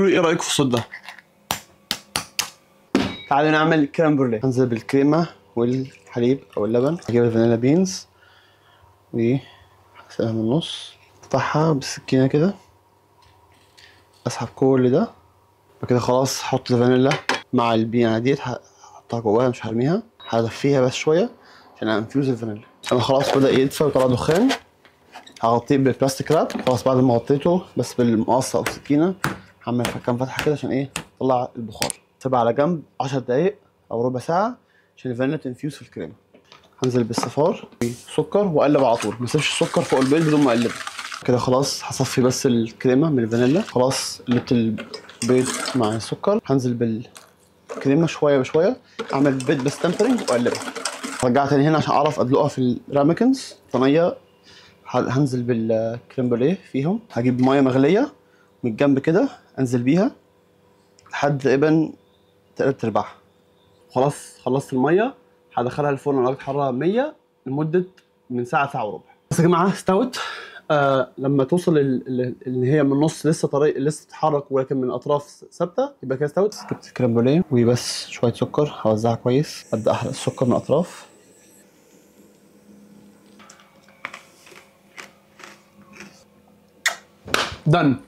ايه رايكم في الصوت ده؟ تعالوا نعمل كريم بروليه. هنزل بالكريمه والحليب او اللبن، هجيب الفانيلا بينز وهسيبها من النص، افتحها بالسكينه كده، اسحب كل ده. بعد كده خلاص هحط الفانيلا مع البينه ديت، هحطها جواها مش هرميها، هدفيها بس شويه عشان انفيوز الفانيلا. انا خلاص بدا يدفى وطلع دخان، هغطيه بالبلاستيك راب. خلاص بعد ما غطيته بس بالمقص او السكينه هعمل كام فتحه كده عشان ايه؟ اطلع البخار. سيبها على جنب 10 دقايق او ربع ساعه عشان الفانيلا تنفيوز في الكريمه. هنزل بالصفار سكر واقلب على طول، ما اسيبش السكر فوق البيض بدون ما اقلب. كده خلاص هصفي بس الكريمه من الفانيلا. خلاص قلبت البيض مع السكر، هنزل بالكريمه شويه بشويه، اعمل بيض بس تمبرنج واقلبها. رجعت تاني هنا عشان اعرف ادلقها في الرامكنز صينيه. هنزل بالكريم بروليه فيهم، هجيب ميه مغليه من الجنب كده انزل بيها لحد تقريبا تلات ارباعها. خلاص خلصت الميه، هدخلها الفرن على درجه حراره 100 لمده من ساعه، ساعه وربع. بس يا جماعه استوت. لما توصل اللي هي من النص لسه طريق لسه تتحرك ولكن من الاطراف ثابته، يبقى كده استوت. جبت الكريم بروليه وبس شويه سكر، هوزعها كويس، ابدا احرق السكر من الاطراف. دن.